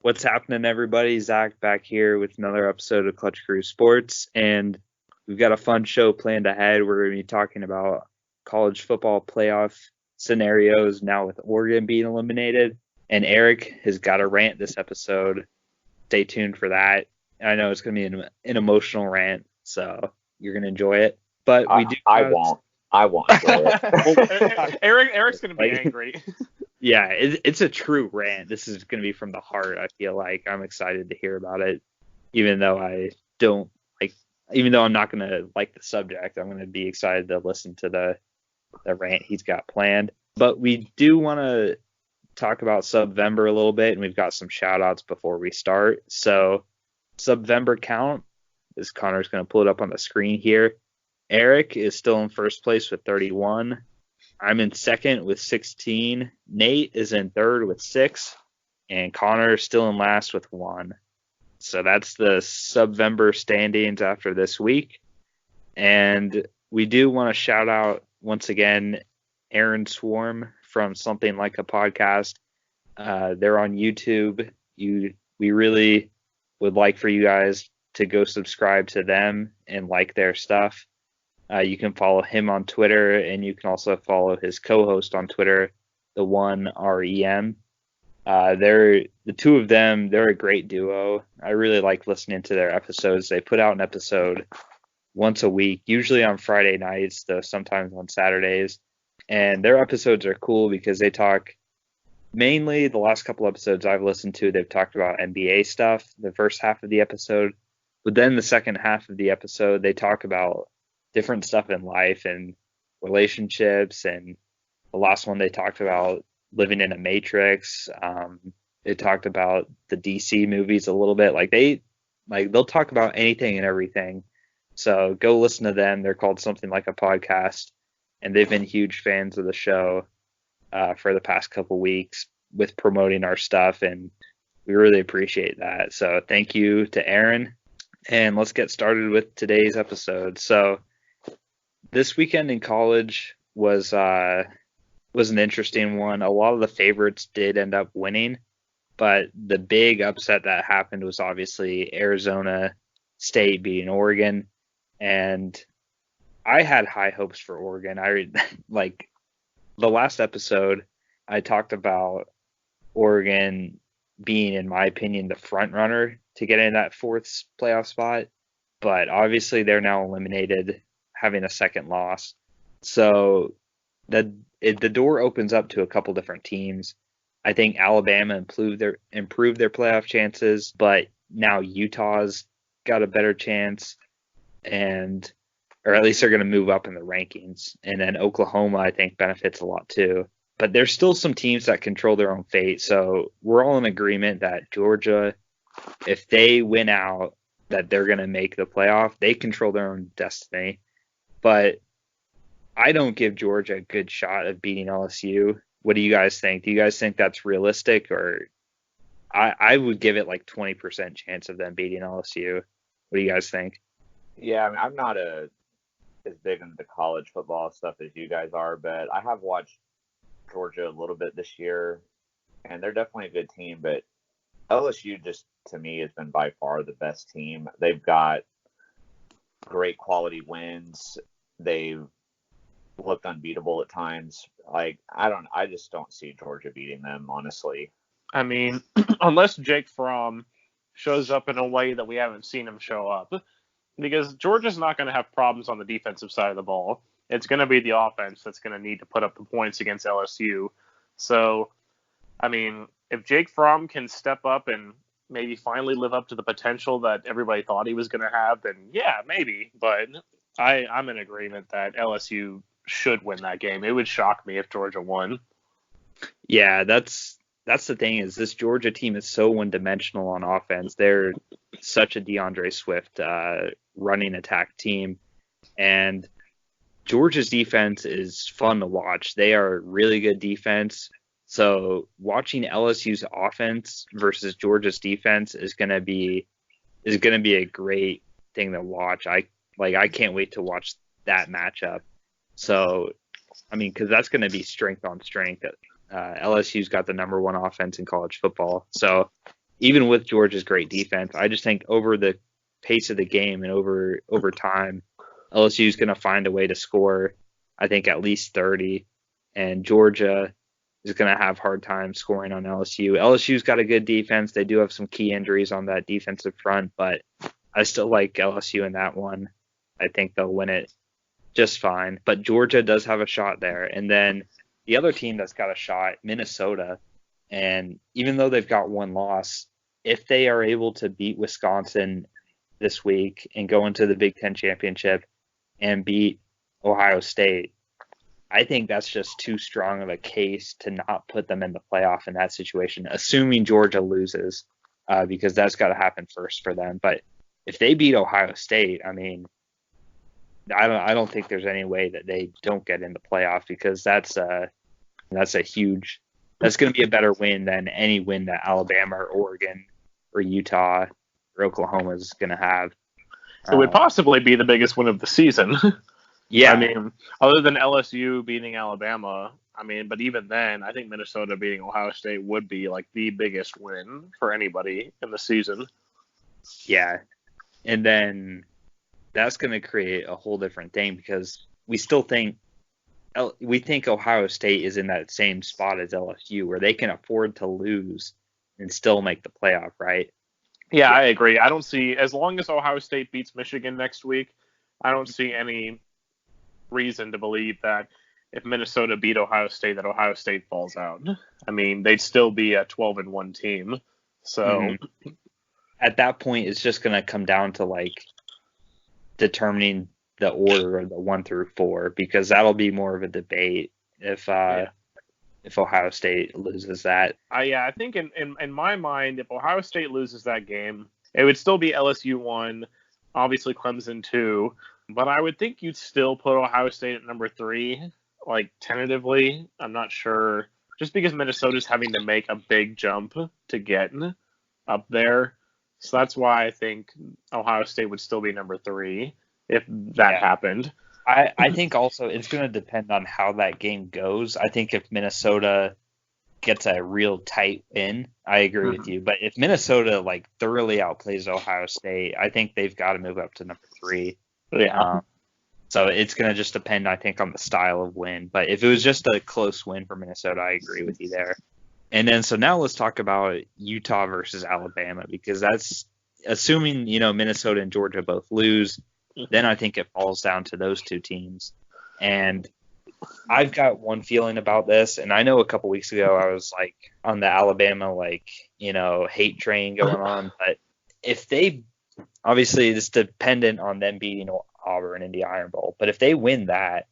What's happening, everybody? Zach back here with another episode of Clutch Crew Sports, and we've got a fun show planned ahead. We're going to be talking about college football playoff scenarios now with Oregon being eliminated, and Eric has got a rant this episode. Stay tuned for that. I know it's going to be an emotional rant, so you're going to enjoy it. But we do. I won't enjoy it. Eric's going to be angry. Yeah, it's a true rant. This is going to be from the heart. I feel like I'm excited to hear about it, even though I'm not going to like the subject. I'm going to be excited to listen to the rant he's got planned. But we do want to talk about Subvember a little bit, and we've got some shout outs before we start. So Subvember count, as Connor's going to pull it up on the screen here. Eric is still in first place with 31. I'm in second with 16. Nate is in third with 6. And Connor is still in last with 1. So that's the Subvember standings after this week. And we do want to shout out once again Aaron Swarm from Something Like a Podcast. They're on YouTube. We really would like for you guys to go subscribe to them and like their stuff. You can follow him on Twitter, and you can also follow his co-host on Twitter, the one REM. They're the two of them. They're a great duo. I really like listening to their episodes. They put out an episode once a week, usually on Friday nights, though sometimes on Saturdays. And their episodes are cool because they talk mainly the last couple episodes I've listened to. They've talked about NBA stuff, the first half of the episode, but then the second half of the episode, they talk about different stuff in life and relationships. And the last one, they talked about living in a matrix. They talked about the DC movies a little bit. They'll talk about anything and everything. So go listen to them. They're called Something Like a Podcast, and they've been huge fans of the show for the past couple weeks with promoting our stuff, and we really appreciate that. So thank you to Aaron, and let's get started with today's episode. So this weekend in college was an interesting one. A lot of the favorites did end up winning, but the big upset that happened was obviously Arizona State beating Oregon, and I had high hopes for Oregon. The last episode, I talked about Oregon being, in my opinion, the front runner to get in that fourth playoff spot, but obviously they're now eliminated, having a second loss. So the door opens up to a couple different teams. I think Alabama improved their playoff chances, but now Utah's got a better chance, or at least they're going to move up in the rankings. And then Oklahoma, I think, benefits a lot too. But there's still some teams that control their own fate. So we're all in agreement that Georgia, if they win out, that they're going to make the playoff. They control their own destiny. But I don't give Georgia a good shot of beating LSU. What do you guys think? Do you guys think that's realistic? Or I would give it like 20% chance of them beating LSU. What do you guys think? Yeah, I mean, I'm not as big into college football stuff as you guys are, but I have watched Georgia a little bit this year, and they're definitely a good team. But LSU just, to me, has been by far the best team. They've got great quality wins. They've looked unbeatable at times. I just don't see Georgia beating them, honestly. I mean, unless Jake Fromm shows up in a way that we haven't seen him show up, because Georgia's not going to have problems on the defensive side of the ball. It's going to be the offense that's going to need to put up the points against LSU. So, I mean, if Jake Fromm can step up and maybe finally live up to the potential that everybody thought he was going to have, then yeah, maybe. But I'm in agreement that LSU should win that game. It would shock me if Georgia won. Yeah, that's the thing, is this Georgia team is so one-dimensional on offense. They're such a DeAndre Swift running attack team, and Georgia's defense is fun to watch. They are really good defense. So watching LSU's offense versus Georgia's defense is gonna be a great thing to watch. I can't wait to watch that matchup. So, I mean, because that's going to be strength on strength. LSU's got the number one offense in college football. So even with Georgia's great defense, I just think over the pace of the game and over time, LSU is going to find a way to score, I think, at least 30. And Georgia is going to have hard time scoring on LSU. LSU's got a good defense. They do have some key injuries on that defensive front, but I still like LSU in that one. I think they'll win it just fine. But Georgia does have a shot there. And then the other team that's got a shot, Minnesota. And even though they've got one loss, if they are able to beat Wisconsin this week and go into the Big Ten championship and beat Ohio State, I think that's just too strong of a case to not put them in the playoff in that situation, assuming Georgia loses, because that's got to happen first for them. But if they beat Ohio State, I mean, I don't think there's any way that they don't get in the playoff, because that's a huge, that's going to be a better win than any win that Alabama or Oregon or Utah or Oklahoma is going to have. It would possibly be the biggest win of the season. Yeah. I mean, other than LSU beating Alabama, I mean, but even then, I think Minnesota beating Ohio State would be like the biggest win for anybody in the season. Yeah. And then that's going to create a whole different thing, because we still think Ohio State is in that same spot as LSU, where they can afford to lose and still make the playoff, right? Yeah, I agree. I don't see, as long as Ohio State beats Michigan next week, I don't see any reason to believe that if Minnesota beat Ohio State, that Ohio State falls out. I mean, they'd still be a 12-1 team. So at that point, it's just going to come down to like determining the order of the 1 through 4, because that'll be more of a debate if Ohio State loses that. I think in my mind, if Ohio State loses that game, it would still be LSU 1, obviously Clemson 2, but I would think you'd still put Ohio State at number 3, like tentatively. I'm not sure, just because Minnesota's having to make a big jump to get up there. So that's why I think Ohio State would still be number 3 if that happened. I think also it's going to depend on how that game goes. I think if Minnesota gets a real tight win, I agree with you. But if Minnesota like thoroughly outplays Ohio State, I think they've got to move up to number 3. Yeah. So it's going to just depend, I think, on the style of win. But if it was just a close win for Minnesota, I agree with you there. And then so now let's talk about Utah versus Alabama, because that's assuming, Minnesota and Georgia both lose. Then I think it falls down to those two teams. And I've got one feeling about this, and I know a couple weeks ago I was like on the Alabama hate train going on, but if they, obviously it's dependent on them beating Auburn in the Iron Bowl, but if they win that,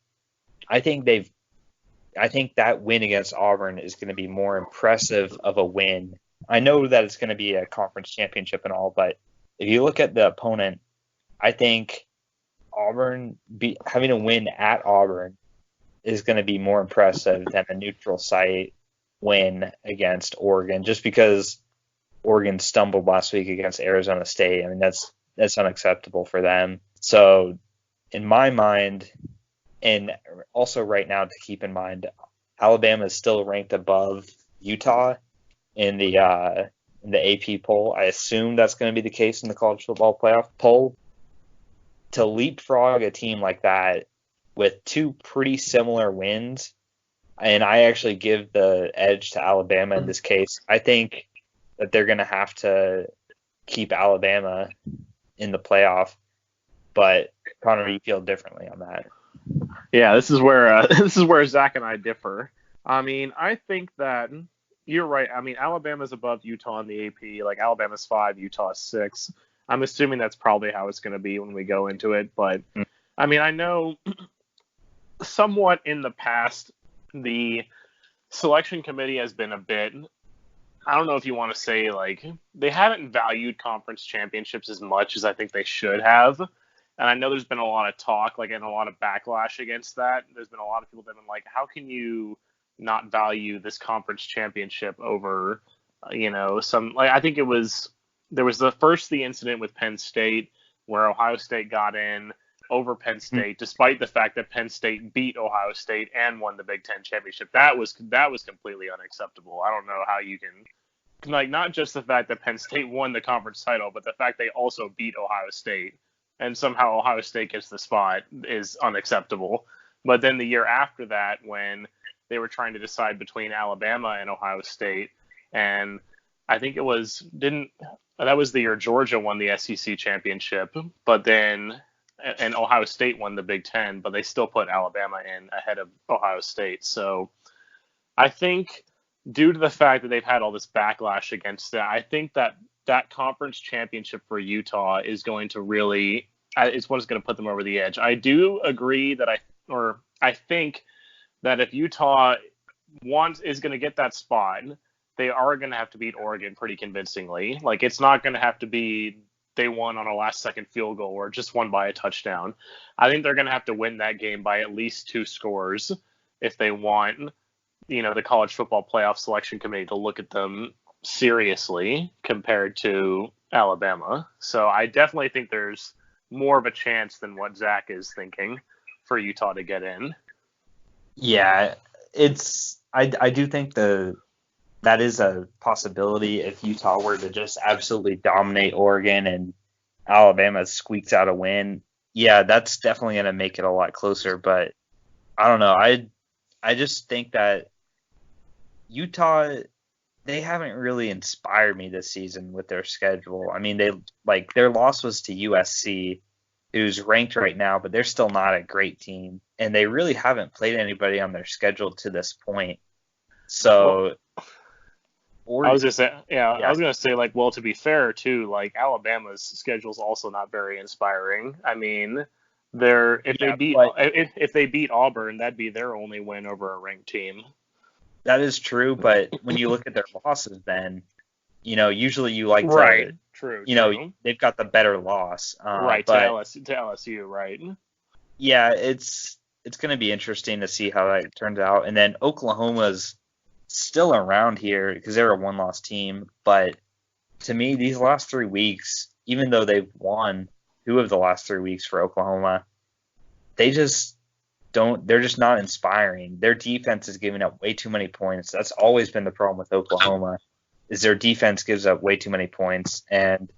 I think that win against Auburn is going to be more impressive of a win. I know that it's going to be a conference championship and all, but if you look at the opponent, I think Auburn having a win at Auburn is going to be more impressive than a neutral site win against Oregon, just because Oregon stumbled last week against Arizona State. I mean, that's unacceptable for them. So in my mind, and also right now to keep in mind, Alabama is still ranked above Utah in the AP poll. I assume that's going to be the case in the college football playoff poll. To leapfrog a team like that with two pretty similar wins, and I actually give the edge to Alabama in this case, I think that they're going to have to keep Alabama in the playoff. But Connor, you feel differently on that? Yeah, this is where Zach and I differ. I mean, I think that you're right. I mean, Alabama's above Utah in the AP. Like, Alabama's 5, Utah's 6. I'm assuming that's probably how it's going to be when we go into it. But, I mean, I know somewhat in the past, the selection committee has been a bit, I don't know if you want to say, like, they haven't valued conference championships as much as I think they should have. And I know there's been a lot of talk, like, and a lot of backlash against that. There's been a lot of people that have been like, how can you not value this conference championship over, some, like, I think there was the incident with Penn State where Ohio State got in over Penn State, despite the fact that Penn State beat Ohio State and won the Big Ten championship. That was completely unacceptable. I don't know how you can like not just the fact that Penn State won the conference title, but the fact they also beat Ohio State, and somehow Ohio State gets the spot is unacceptable. But then the year after that, when they were trying to decide between Alabama and Ohio State, and I think that was the year Georgia won the SEC championship, but then and Ohio State won the Big Ten, but they still put Alabama in ahead of Ohio State. So I think due to the fact that they've had all this backlash against it, I think that conference championship for Utah is going to really, it's what's going to put them over the edge. I do agree that I think that if Utah is going to get that spot, they are going to have to beat Oregon pretty convincingly. Like, it's not going to have to be they won on a last-second field goal or just won by a touchdown. I think they're going to have to win that game by at least 2 scores if they want, the College Football Playoff Selection Committee to look at them seriously compared to Alabama. So I definitely think there's more of a chance than what Zach is thinking for Utah to get in. Yeah, I do think that is a possibility if Utah were to just absolutely dominate Oregon and Alabama squeaks out a win. Yeah, that's definitely going to make it a lot closer. But I don't know. I just think that Utah, they haven't really inspired me this season with their schedule. I mean, their loss was to USC, who's ranked right now, but they're still not a great team. And they really haven't played anybody on their schedule to this point. So I was gonna say, like, well, to be fair too, like Alabama's schedule is also not very inspiring. I mean, if they beat Auburn, that'd be their only win over a ranked team. That is true, but when you look at their losses, then usually you like to, true. They've got the better loss, right? To LSU, right? Yeah, it's going to be interesting to see how that turns out, and then Oklahoma's still around here because they're a one-loss team, but to me, these last 3 weeks, even though they've won 2 of the last 3 weeks for Oklahoma, they're just not inspiring. Their defense is giving up way too many points. That's always been the problem with Oklahoma, is their defense gives up way too many points, and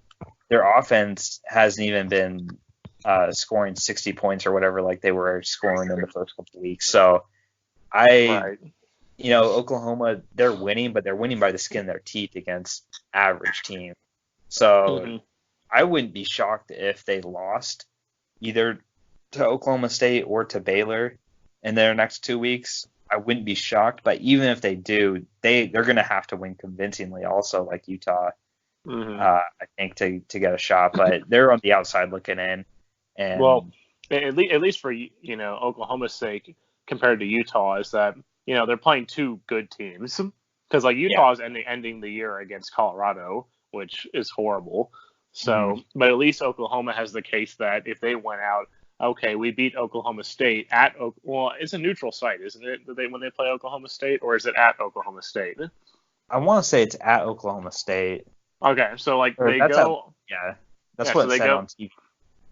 their offense hasn't even been scoring 60 points or whatever like they were scoring in the first couple of weeks. So Oklahoma, they're winning, but they're winning by the skin of their teeth against average teams. So I wouldn't be shocked if they lost either to Oklahoma State or to Baylor in their next 2 weeks. I wouldn't be shocked, but even if they do, they're going to have to win convincingly also, like Utah, I think, to get a shot. But they're on the outside looking in. And well, at least for Oklahoma's sake, compared to Utah, is that they're playing 2 good teams, because like Utah's ending the year against Colorado, which is horrible. So, but at least Oklahoma has the case that if they went out, okay, we beat Oklahoma State it's a neutral site, isn't it? When they play Oklahoma State, or is it at Oklahoma State? I want to say it's at Oklahoma State. Okay, so like that's what it said on TV.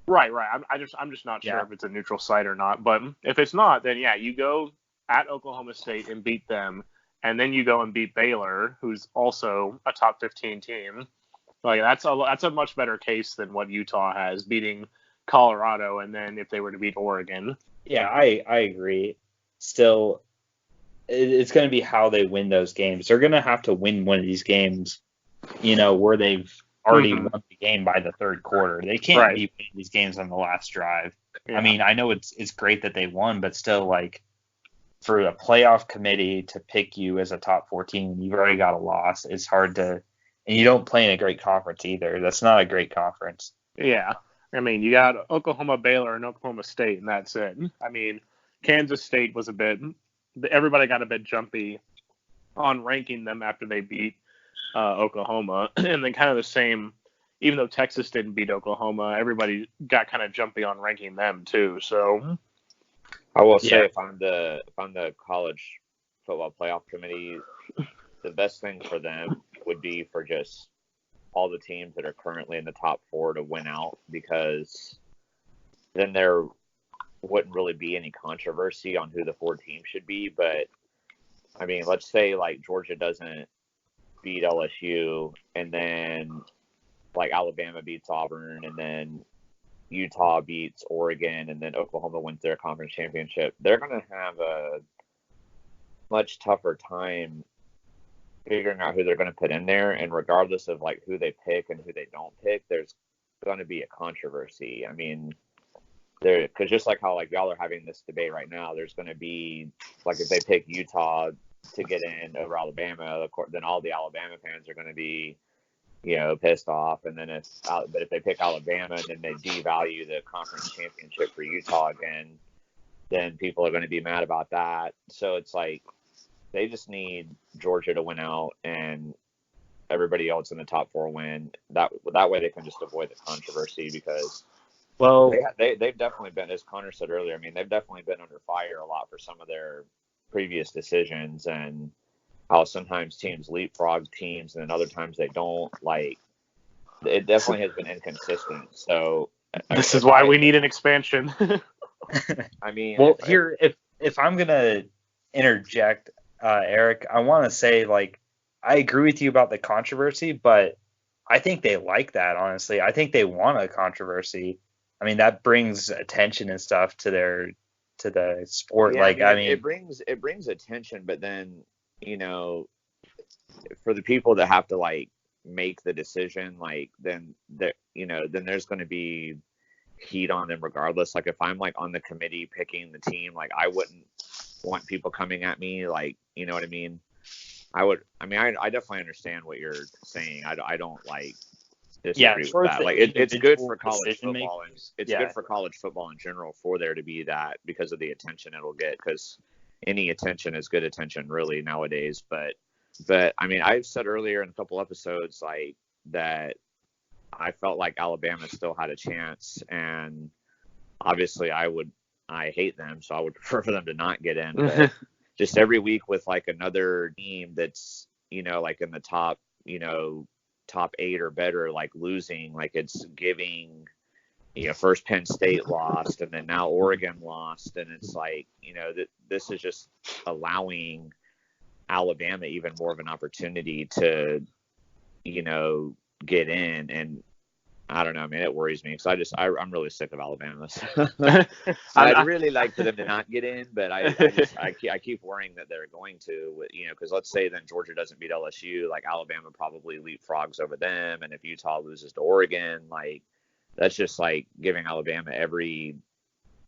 Right. I'm just not sure if it's a neutral site or not. But if it's not, then you go at Oklahoma State and beat them, and then you go and beat Baylor, who's also a top 15 team. Like that's a much better case than what Utah has, beating Colorado, and then if they were to beat Oregon. Yeah, I agree. Still, it's going to be how they win those games. They're going to have to win one of these games, where they've already won the game by the third quarter. They can't be winning these games on the last drive. Yeah. I mean, I know it's great that they won, but still, like, for a playoff committee to pick you as a top 14, you've already got a loss. It's hard to, and you don't play in a great conference either. That's not a great conference. Yeah. I mean, you got Oklahoma, Baylor, and Oklahoma State, and that's it. I mean, Kansas State was everybody got a bit jumpy on ranking them after they beat Oklahoma. And then kind of the same, even though Texas didn't beat Oklahoma, everybody got kind of jumpy on ranking them too. So I will say, if I'm the college football playoff committee, the best thing for them would be for just all the teams that are currently in the top 4 to win out, because then there wouldn't really be any controversy on who the 4 teams should be. But I mean, let's say like Georgia doesn't beat LSU, and then like Alabama beats Auburn, and then Utah beats Oregon, and then Oklahoma wins their conference championship, they're going to have a much tougher time figuring out who they're going to put in there. And regardless of like who they pick and who they don't pick, there's going to be a controversy. I mean, because just like how like y'all are having this debate right now, there's going to be like if they pick Utah to get in over Alabama, then all the Alabama fans are going to be, pissed off. And then but if they pick Alabama and then they devalue the conference championship for Utah again, then people are going to be mad about that. So it's like they just need Georgia to win out and everybody else in the top 4 win. That way they can just avoid the controversy, because they've definitely been, as Connor said earlier, I mean, they've definitely been under fire a lot for some of their previous decisions, and how sometimes teams leapfrog teams and then other times they don't. Like, it definitely has been inconsistent. So this is why we need an expansion. I mean, if I'm gonna interject, Eric, I want to say, like, I agree with you about the controversy, but I think they like that, honestly. I think they want a controversy. I mean, that brings attention and stuff to the sport. Yeah, like, I mean, it brings attention, but then, for the people that have to like make the decision, like then there's going to be heat on them regardless. Like, if I'm like on the committee picking the team, like I wouldn't want people coming at me, like, you know what I mean? I definitely understand what you're saying. I don't like disagree with that. Like, it's good for college football, and it's good for college football in general for there to be that, because of the attention it'll get, because any attention is good attention really nowadays. But I mean, I've said earlier in a couple episodes like that I felt like Alabama still had a chance, and obviously I hate them, so I would prefer for them to not get in. But just every week with like another team that's, like in the top 8 or better, like losing, like it's giving, first Penn State lost, and then now Oregon lost. And it's like, this is just allowing Alabama even more of an opportunity to, get in. And I don't know, man, it worries me, because I'm really sick of Alabama. I'd really like for them to not get in, but I keep worrying that they're going to, because let's say then Georgia doesn't beat LSU, like Alabama probably leapfrogs over them, and if Utah loses to Oregon, like that's just like giving Alabama every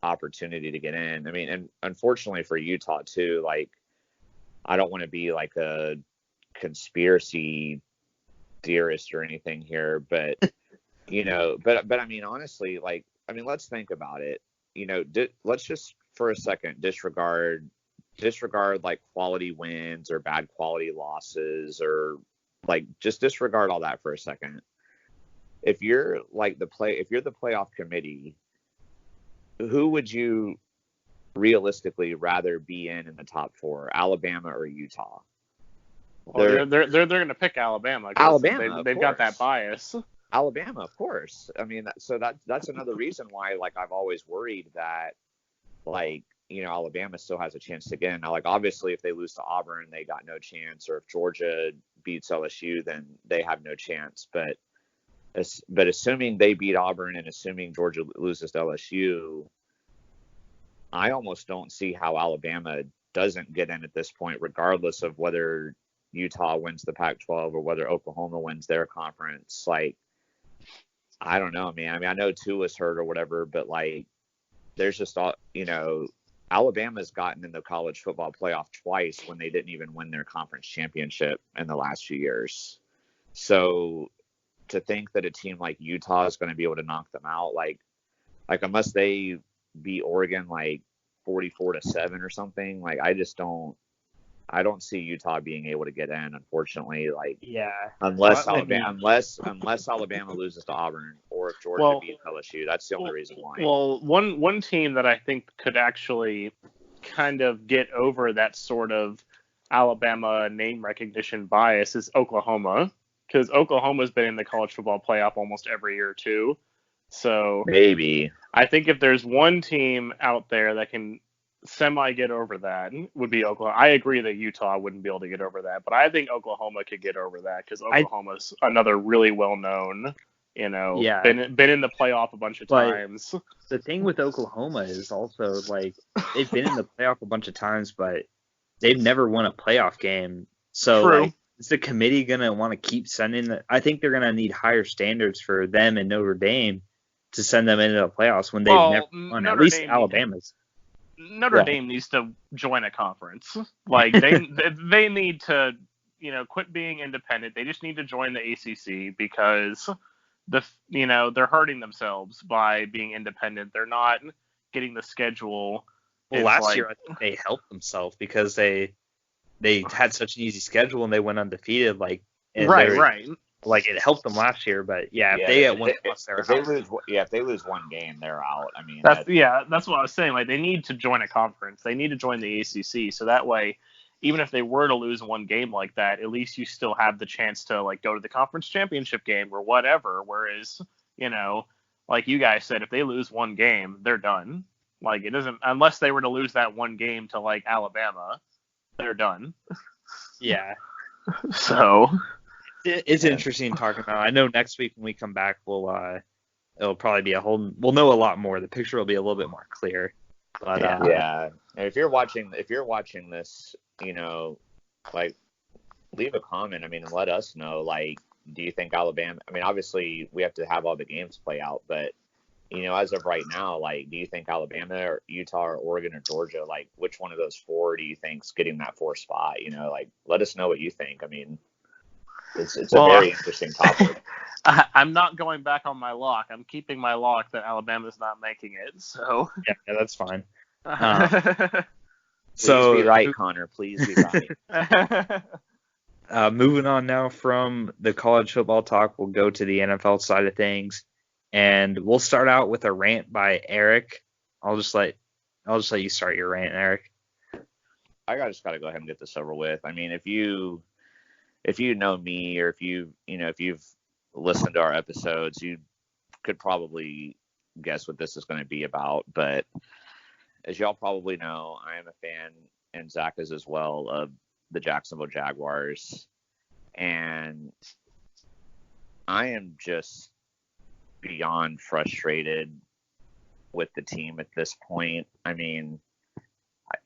opportunity to get in. I mean, and unfortunately for Utah too, like I don't want to be like a conspiracy theorist or anything here, but but I mean, honestly, like, I mean, let's think about it. Let's just for a second disregard like quality wins or bad quality losses, or like just disregard all that for a second. If you're like the playoff committee, who would you realistically rather be in the top 4, Alabama or Utah? Well, they're going to pick Alabama. They've got that bias. Alabama, of course. I mean, that's another reason why, like, I've always worried that, like, Alabama still has a chance to get in. Now, like, obviously, if they lose to Auburn, they got no chance, or if Georgia beats LSU, then they have no chance. But assuming they beat Auburn and assuming Georgia loses to LSU, I almost don't see how Alabama doesn't get in at this point, regardless of whether Utah wins the Pac-12 or whether Oklahoma wins their conference. Like, I don't know, man. I mean, I know Tua's hurt or whatever, but like, there's just Alabama's gotten in the college football playoff twice when they didn't even win their conference championship in the last few years. So to think that a team like Utah is going to be able to knock them out, like unless they beat Oregon like 44-7 or something, like I don't see Utah being able to get in, unfortunately. Like, unless Alabama loses to Auburn, or if Georgia beats LSU, that's the only reason why. Well, one team that I think could actually kind of get over that sort of Alabama name recognition bias is Oklahoma, because Oklahoma's been in the college football playoff almost every year too. So maybe I think if there's one team out there that can semi get over that would be Oklahoma. I agree that Utah wouldn't be able to get over that, but I think Oklahoma could get over that because Oklahoma's another really well known, Yeah. been in the playoff a bunch of times. The thing with Oklahoma is also like they've been in the playoff a bunch of times, but they've never won a playoff game. So True. like, is the committee gonna want to keep sending? I think they're gonna need higher standards for them and Notre Dame to send them into the playoffs when they've never won. At least Alabama's. Notre Dame needs to join a conference. Like they need to, quit being independent. They just need to join the ACC because they're hurting themselves by being independent. They're not getting the schedule. Well, last year I think they helped themselves because they had such an easy schedule and they went undefeated. Like right. Like it helped them last year, but if they get one loss, if they lose one game, they're out. I mean, that's what I was saying. Like they need to join a conference. They need to join the ACC, so that way, even if they were to lose one game like that, at least you still have the chance to like go to the conference championship game or whatever. Whereas, like you guys said, if they lose one game, they're done. Like it doesn't unless they were to lose that one game to like Alabama, they're done. Yeah. So. It's interesting talking about. I know next week when we come back, it'll probably be we'll know a lot more. The picture will be a little bit more clear. But, And if you're watching this, like leave a comment. I mean, let us know. Like, do you think Alabama? I mean, obviously we have to have all the games play out, but as of right now, like, do you think Alabama or Utah or Oregon or Georgia, like, which one of those four do you think's getting that 4th spot? Like, let us know what you think. I mean. It's a very interesting topic. I'm not going back on my lock. I'm keeping my lock that Alabama's not making it. So yeah, that's fine. Please be right, Connor. Please be right. Moving on now from the college football talk, we'll go to the NFL side of things, and we'll start out with a rant by Eric. I'll just let you start your rant, Eric. I just got to go ahead and get this over with. I mean, if you know me or if you've listened to our episodes, you could probably guess what this is going to be about. But as y'all probably know, I am a fan, and Zach is as well, of the Jacksonville Jaguars. And I am just beyond frustrated with the team at this point. I mean,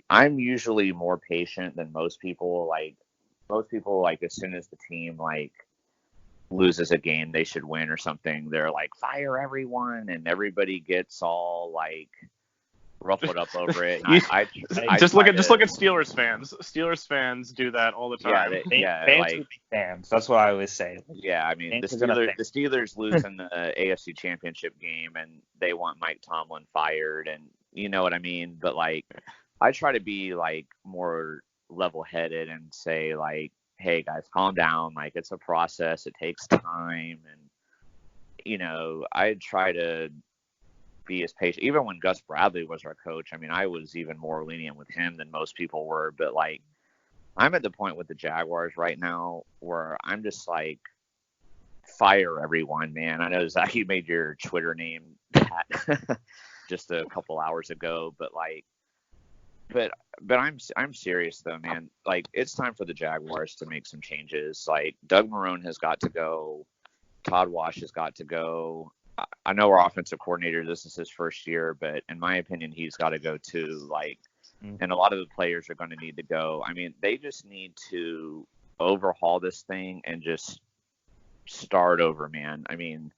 I'm usually more patient than most people. Most people, like, as soon as the team, like, loses a game they should win or something, they're like, fire everyone, and everybody gets all, like, ruffled up over it. Just look at Steelers fans. Steelers fans do that all the time. Fans would be fans. That's what I always say. Yeah, I mean, the Steelers lose in the AFC Championship game, and they want Mike Tomlin fired, and you know what I mean? But, like, I try to be, like, more level-headed and say, like, hey guys, calm down, like, it's a process, it takes time. And I try to be as patient. Even when Gus Bradley was our coach, I mean, I was even more lenient with him than most people were. But, like, I'm at the point with the Jaguars right now where I'm just like, fire everyone, man. I know, Zach, you made your Twitter name that just a couple hours ago, but I'm serious though, man. Like, it's time for the Jaguars to make some changes. Like, Doug Marrone has got to go. Todd Wash has got to go. I know our offensive coordinator, this is his first year, but in my opinion, he's got to go too. Like, and a lot of the players are going to need to go. I mean, they just need to overhaul this thing and just start over, man. I mean,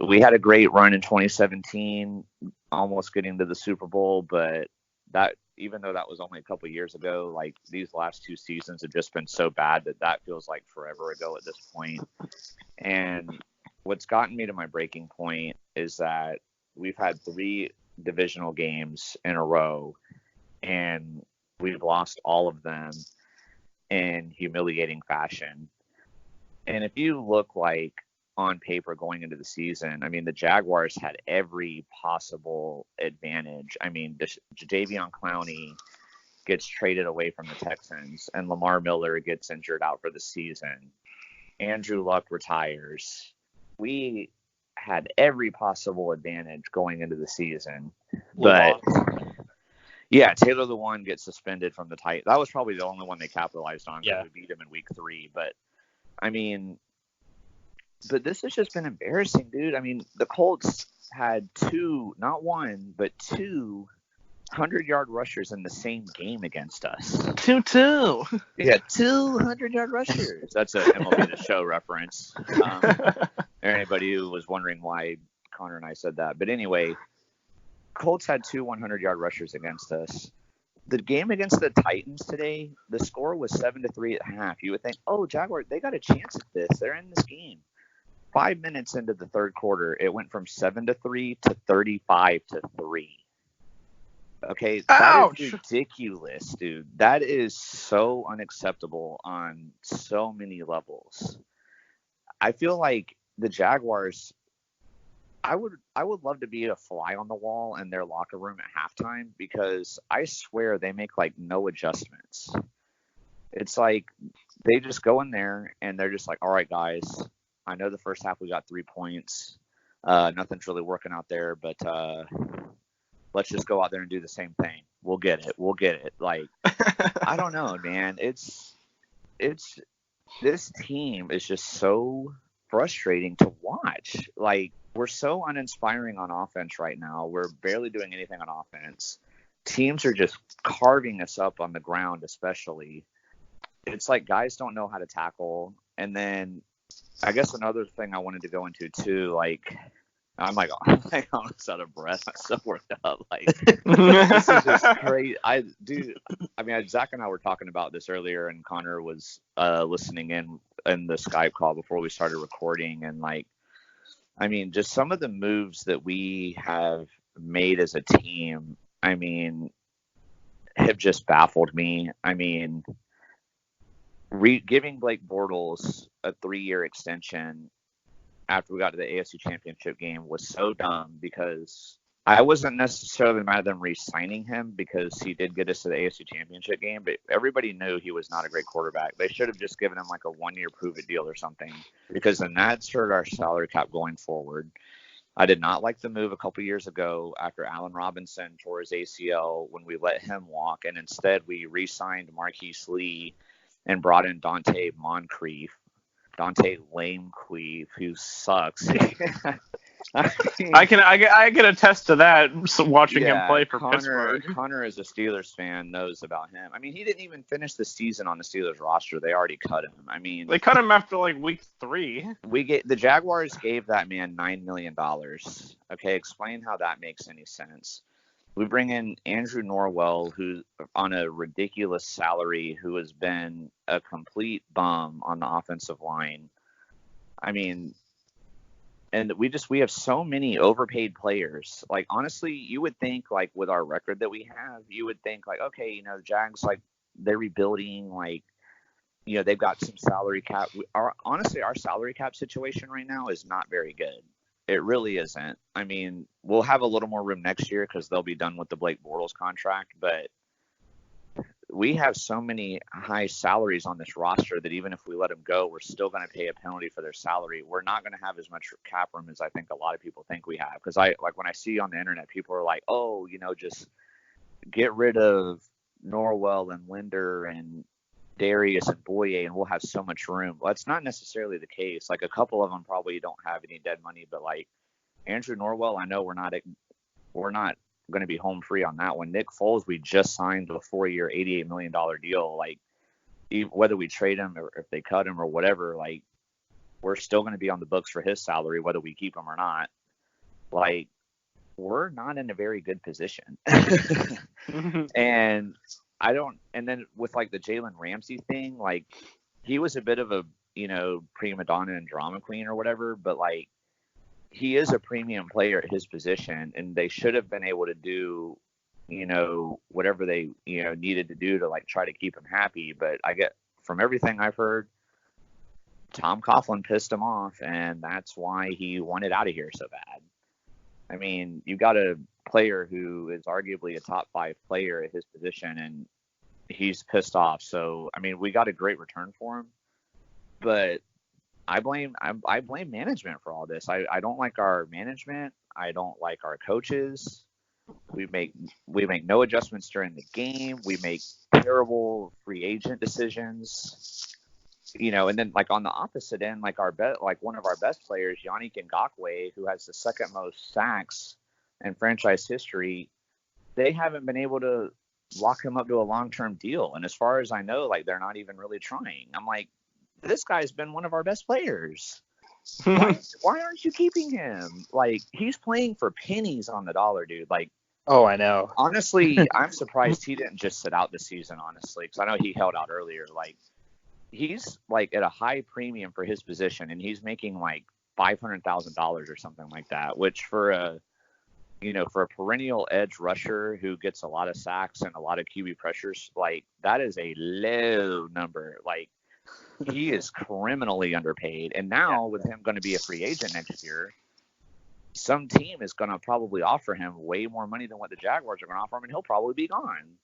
we had a great run in 2017, almost getting to the Super Bowl, but that, even though that was only a couple of years ago, like, these last 2 seasons have just been so bad that feels like forever ago at this point. And what's gotten me to my breaking point is that we've had 3 divisional games in a row, and we've lost all of them in humiliating fashion. And if you look, like, on paper going into the season, I mean, the Jaguars had every possible advantage. I mean, Jadeveon Clowney gets traded away from the Texans, and Lamar Miller gets injured out for the season. Andrew Luck retires. We had every possible advantage going into the season, but Yeah, Taylor Lewan gets suspended from the Titans. That was probably the only one they capitalized on because Yeah. we beat him in week 3. But, I mean, but this has just been embarrassing, dude. I mean, the Colts had 2, not 1, but 2 100-yard rushers in the same game against us. 2-2. Yeah, 200-yard rushers. That's a MLB The Show reference. Or anybody who was wondering why Connor and I said that. But anyway, Colts had 2 100-yard rushers against us. The game against the Titans today, the score was 7-3 at half. You would think, oh, Jaguars, they got a chance at this. They're in this game. 5 minutes into the third quarter, it went from 7-3 to 35-3. Okay, that is ridiculous, dude. That is so unacceptable on so many levels. I feel like the Jaguars, I would love to be a fly on the wall in their locker room at halftime because I swear they make like no adjustments. It's like they just go in there and they're just like, all right, guys, I know the first half we got 3 points. Nothing's really working out there, but let's just go out there and do the same thing. We'll get it. Like, I don't know, man. It's this team is just so frustrating to watch. Like, we're so uninspiring on offense right now. We're barely doing anything on offense. Teams are just carving us up on the ground, especially. It's like guys don't know how to tackle. And then I guess another thing I wanted to go into too, like, I'm almost out of breath. I'm so worked up. Like, this is just crazy. Zach and I were talking about this earlier, and Connor was listening in the Skype call before we started recording. And like, I mean, just some of the moves that we have made as a team, I mean, have just baffled me. I mean, giving Blake Bortles a 3-year extension after we got to the AFC Championship game was so dumb because I wasn't necessarily mad at them re-signing him because he did get us to the AFC Championship game, but everybody knew he was not a great quarterback. They should have just given him like a 1-year prove-it deal or something because then that hurt our salary cap going forward. I did not like the move a couple years ago after Allen Robinson tore his ACL when we let him walk, and instead we re-signed Marquise Lee and brought in Dante Lamequeef, who sucks. I can attest to that. Watching him play for Pittsburgh. Connor, as a Steelers fan, knows about him. I mean, he didn't even finish the season on the Steelers roster. They already cut him. I mean, they cut him after like week 3. The Jaguars gave that man $9 million. Okay, explain how that makes any sense. We bring in Andrew Norwell, who's on a ridiculous salary, who has been a complete bum on the offensive line. I mean, and we have so many overpaid players. Like, honestly, you would think, like, with our record that we have, you would think, like, okay, you know, the Jags, like, they're rebuilding, like, you know, they've got some salary cap. Our salary cap situation right now is not very good. It really isn't. I mean, we'll have a little more room next year because they'll be done with the Blake Bortles contract, but we have so many high salaries on this roster that even if we let them go, we're still going to pay a penalty for their salary. We're not going to have as much cap room as I think a lot of people think we have. Because when I see on the internet, people are like, oh, you know, just get rid of Norwell and Linder and Darius and Boye and we'll have so much room. Well, that's not necessarily the case. Like, a couple of them probably don't have any dead money, but like Andrew Norwell, I know we're not going to be home free on that one. Nick Foles, we just signed a 4-year, $88 million deal. Like, whether we trade him or if they cut him or whatever, like, we're still going to be on the books for his salary, whether we keep him or not. Like, we're not in a very good position. And then with like the Jalen Ramsey thing, like, he was a bit of a, you know, prima donna and drama queen or whatever, but like, he is a premium player at his position, and they should have been able to do, you know, whatever they, you know, needed to do to like try to keep him happy. But I get, from everything I've heard, Tom Coughlin pissed him off, and that's why he wanted out of here so bad. I mean, you got a player who is arguably a top 5 player at his position, and he's pissed off. So, I mean, we got a great return for him, but I blame management for all this. I don't like our management. I don't like our coaches. We make no adjustments during the game. We make terrible free agent decisions. And then like on the opposite end, like one of our best players, Yannick Ngakoue, who has the second most sacks in franchise history, they haven't been able to lock him up to a long-term deal. And as far as I know, like they're not even really trying. I'm like, this guy's been one of our best players. Why aren't you keeping him? Like, he's playing for pennies on the dollar, dude. Like, oh, I know. Honestly, I'm surprised he didn't just sit out the season, honestly, because I know he held out earlier. Like, he's like at a high premium for his position, and he's making like $500,000 or something like that, which for a perennial edge rusher who gets a lot of sacks and a lot of QB pressures, like that is a low number. Like, he is criminally underpaid. And now with him going to be a free agent next year, some team is going to probably offer him way more money than what the Jaguars are going to offer him, and he'll probably be gone.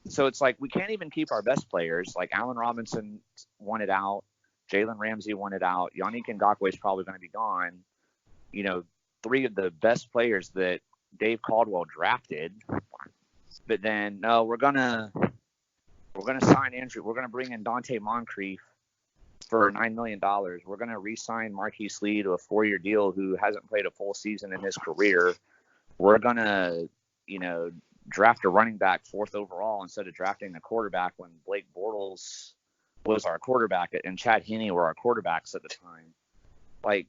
So it's like we can't even keep our best players. Like Allen Robinson wanted out. Jalen Ramsey wanted out. Yannick Ngakoue is probably going to be gone. Three of the best players that Dave Caldwell drafted. But then, no, we're going to sign Andrew. We're going to bring in Dante Moncrief for $9 million. We're going to re-sign Marquise Lee to a 4-year deal who hasn't played a full season in his career. We're going to, draft a running back 4th overall instead of drafting a quarterback when Blake Bortles was our quarterback and Chad Henne were our quarterbacks at the time. Like,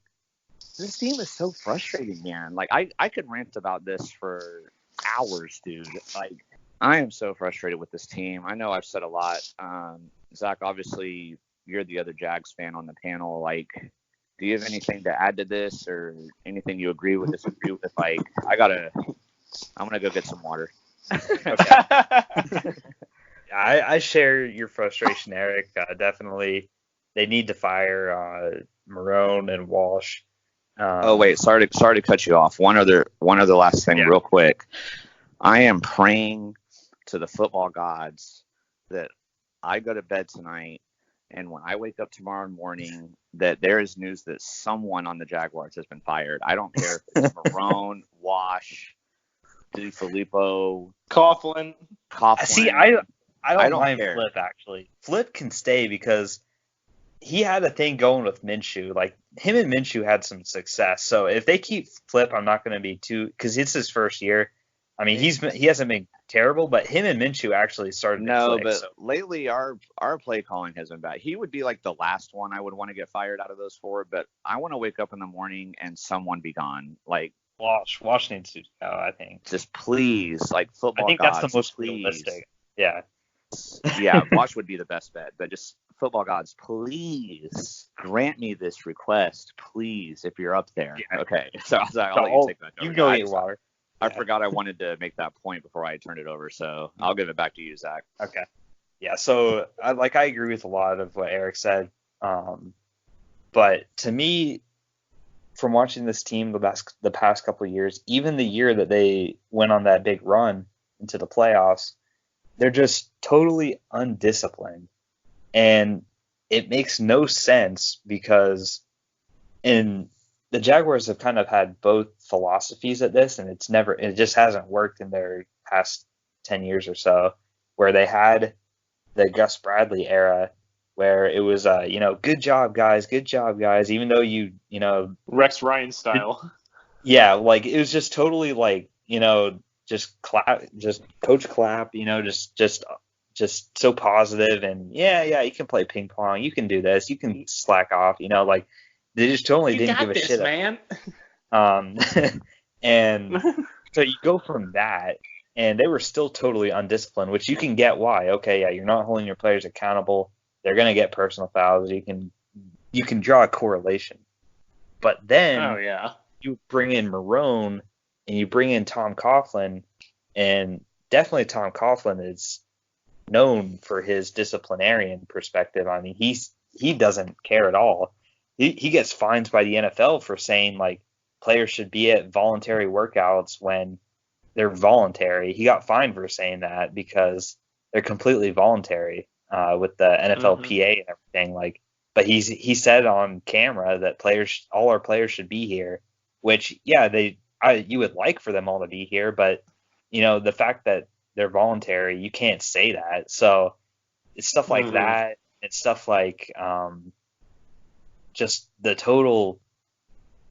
this team is so frustrating, man. Like, I could rant about this for hours, dude. Like, I am so frustrated with this team. I know I've said a lot. Zach, obviously, you're the other Jags fan on the panel. Like, do you have anything to add to this or anything you agree with, disagree with? Like, I'm going to go get some water. I share your frustration, Eric. Definitely, they need to fire Marone and Walsh. Oh wait, sorry to cut you off. One other last thing, real quick. I am praying to the football gods that I go to bed tonight, and when I wake up tomorrow morning, that there is news that someone on the Jaguars has been fired. I don't care if it's Marone, Wash, DeFilippo, Coughlin. See, I don't mind care. Flip, actually. Flip can stay because he had a thing going with Minshew. Like, him and Minshew had some success. So if they keep Flip, I'm not going to be too – because it's his first year. I mean, he hasn't been terrible, but him and Minshew actually started to click. But lately our play calling has been bad. He would be like the last one I would want to get fired out of those 4, but I want to wake up in the morning and someone be gone. Like, Wash needs to go, I think. Just please, like, football. I think gods, that's the most please. realistic. Yeah. Yeah, Wash would be the best bet, but just football gods, please grant me this request, please, if you're up there. Yeah. Okay, so I'll let you take that. You can go eat water. I forgot I wanted to make that point before I turned it over, so I'll give it back to you, Zach. Okay. Yeah, so I agree with a lot of what Eric said, but to me, from watching this team the past couple of years, even the year that they went on that big run into the playoffs, they're just totally undisciplined. And it makes no sense because the Jaguars have kind of had both philosophies at this, and it just hasn't worked in their past 10 years or so, where they had the Gus Bradley era where it was, good job, guys, even though Rex Ryan style. Yeah, like, it was just totally like, just coach clap, just so positive, and yeah, you can play ping pong, you can do this, you can slack off, like, they just totally didn't give a shit, man. And so you go from that, and they were still totally undisciplined, which you can get why. Okay, yeah, you're not holding your players accountable. They're going to get personal fouls. You can draw a correlation. But then you bring in Marone and you bring in Tom Coughlin, and definitely Tom Coughlin is known for his disciplinarian perspective. I mean, he doesn't care at all. He gets fines by the NFL for saying, like, players should be at voluntary workouts when they're voluntary. He got fined for saying that because they're completely voluntary. With the NFLPA and everything, like, but he said on camera that all our players should be here, which you would like for them all to be here, but the fact that they're voluntary, you can't say that. So it's stuff like that. It's stuff like just the total,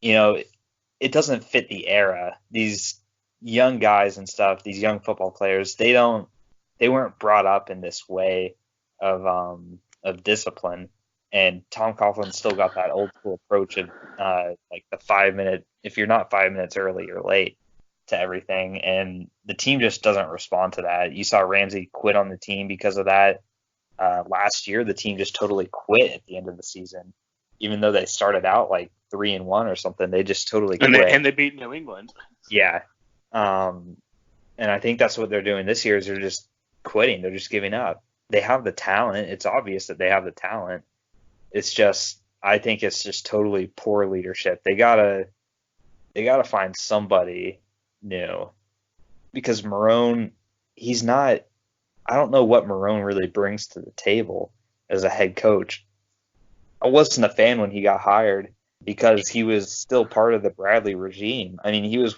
it doesn't fit the era. These young guys and stuff, these young football players, they weren't brought up in this way of discipline. And Tom Coughlin still got that old school approach of like the 5 minute, if you're not 5 minutes early, you're late to everything. And the team just doesn't respond to that. You saw Ramsey quit on the team because of that. Last year, the team just totally quit at the end of the season, even though they started out like 3-1 or something. They just totally quit. And they beat New England. Yeah. And I think that's what they're doing this year is they're just quitting. They're just giving up. They have the talent. It's obvious that they have the talent. It's just, I think it's just totally poor leadership. They gotta find somebody new, because Marrone, I don't know what Marrone really brings to the table as a head coach. I wasn't a fan when he got hired because he was still part of the Bradley regime. I mean, he was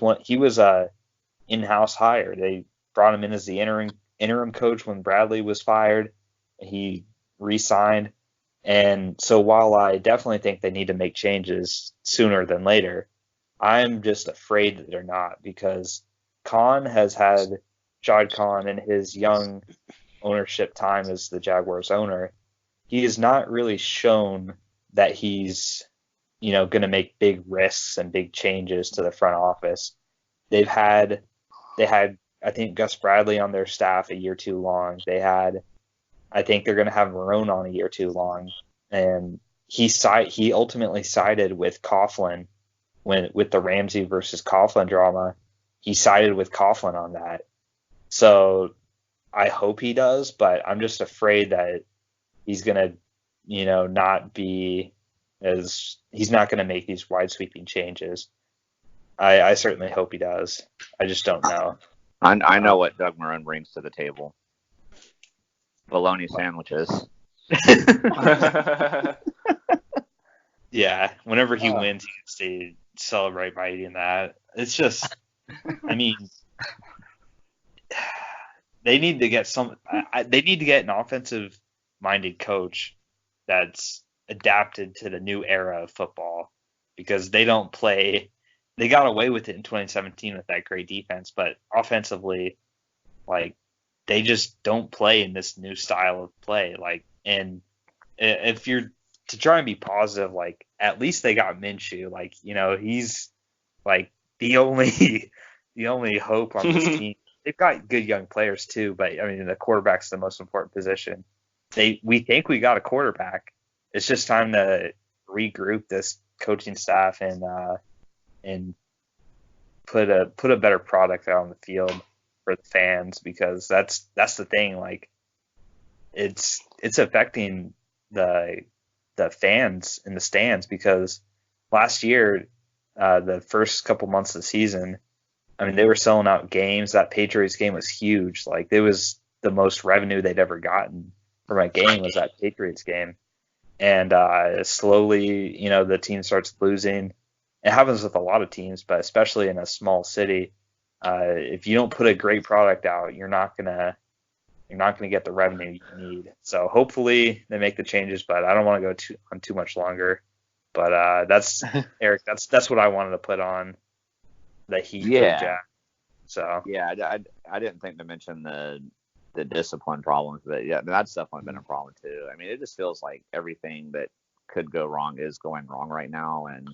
in-house hire. They brought him in as the interim coach when Bradley was fired. He re-signed. And so while I definitely think they need to make changes sooner than later, I'm just afraid that they're not, because Khan has had Shad Khan in his young ownership time as the Jaguars owner. He has not really shown that he's, going to make big risks and big changes to the front office. They had, I think, Gus Bradley on their staff a year too long. I think they're going to have Marrone on a year too long. And he ultimately sided with Coughlin with the Ramsey versus Coughlin drama. He sided with Coughlin on that. So I hope he does, but I'm just afraid that he's going to, not be he's not going to make these wide sweeping changes. I certainly hope he does. I just don't know. I know what Doug Marrone brings to the table. Bologna sandwiches. Yeah, whenever he wins, he gets to celebrate by eating that. It's just, I mean, they need to get they need to get an offensive-minded coach that's adapted to the new era of football, because they don't play. They got away with it in 2017 with that great defense, but offensively, like, they just don't play in this new style of play. Like, and if you're to try and be positive, like, at least they got Minshew. Like, he's like the only hope on this team. They've got good young players too, but I mean, the quarterback's the most important position. We think we got a quarterback. It's just time to regroup this coaching staff and put a better product out on the field for the fans, because that's the thing. Like, it's affecting the fans in the stands, because last year, the first couple months of the season, I mean, they were selling out games. That Patriots game was huge. Like, it was the most revenue they'd ever gotten from a game was that Patriots game. And slowly, the team starts losing. It happens with a lot of teams, but especially in a small city. If you don't put a great product out, you're not gonna get the revenue you need. So hopefully they make the changes, but I don't want to go on too much longer. But that's Eric. That's what I wanted to put on the heat. Yeah. Jack. So yeah, I didn't think to mention the discipline problems, but yeah, that's definitely been a problem too. I mean, it just feels like everything that could go wrong is going wrong right now, and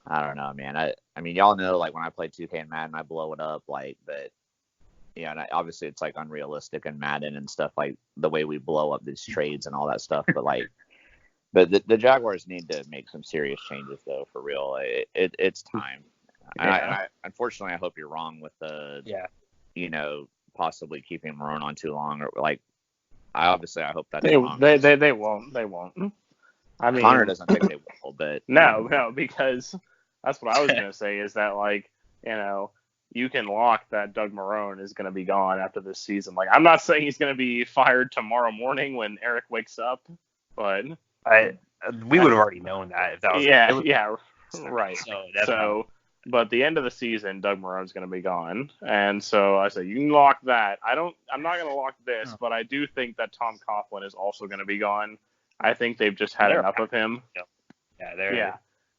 I don't know, man. I mean, y'all know, like, when I play 2K and Madden, I blow it up, like, but yeah, and obviously it's like unrealistic in Madden and stuff, like the way we blow up these trades and all that stuff. But like, but the Jaguars need to make some serious changes though, for real. It's time. Yeah. Unfortunately, I hope you're wrong with the possibly keeping Marrone on too long, or like, I hope that's wrong. They won't. I mean, Connor doesn't think they will, but no, because that's what I was gonna say is that, like, you can lock that Doug Marrone is gonna be gone after this season. Like, I'm not saying he's gonna be fired tomorrow morning when Eric wakes up, but we would have already known that if that was yeah, right. So But the end of the season, Doug Marrone's going to be gone, and so I said you can lock that. I'm not going to lock this, but I do think that Tom Coughlin is also going to be gone. I think they've just had enough of him.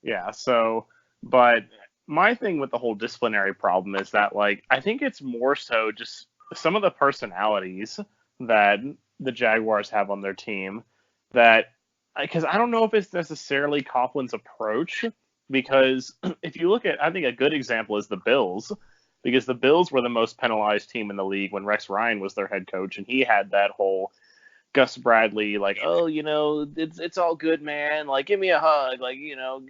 Yeah. So, but my thing with the whole disciplinary problem is that, like, I think it's more so just some of the personalities that the Jaguars have on their team that, because I don't know if it's necessarily Coughlin's approach, because if you look at, I think a good example is the Bills, because the Bills were the most penalized team in the league when Rex Ryan was their head coach, and he had that whole Gus Bradley, like, oh, it's all good, man. Like, give me a hug. Like,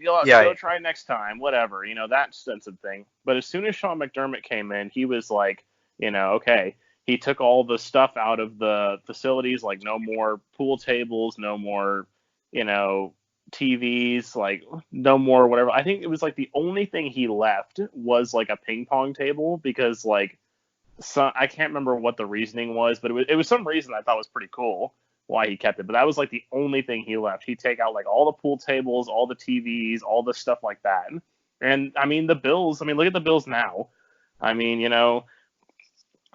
go try next time, whatever. That sense of thing. But as soon as Sean McDermott came in, he was like, okay. He took all the stuff out of the facilities, like no more pool tables, no more, TVs, like no more whatever. I think it was like the only thing he left was like a ping pong table because like, so I can't remember what the reasoning was, but it was some reason I thought was pretty cool why he kept it. But that was like the only thing he left. He'd take out like all the pool tables, all the TVs, all the stuff like that. And I mean, the Bills, look at the Bills now.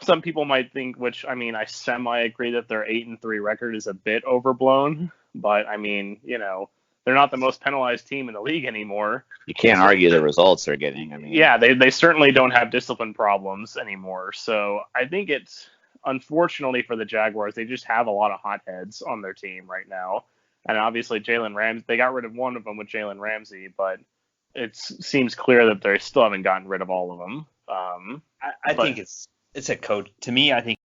Some people might think, which I semi agree that their 8-3 record is a bit overblown, but they're not the most penalized team in the league anymore. You can't argue the results they're getting. Yeah, they certainly don't have discipline problems anymore. So I think it's, unfortunately for the Jaguars, they just have a lot of hotheads on their team right now. And obviously Jalen Ramsey, they got rid of one of them with Jalen Ramsey, but it seems clear that they still haven't gotten rid of all of them. I think it's a coach. To me, I think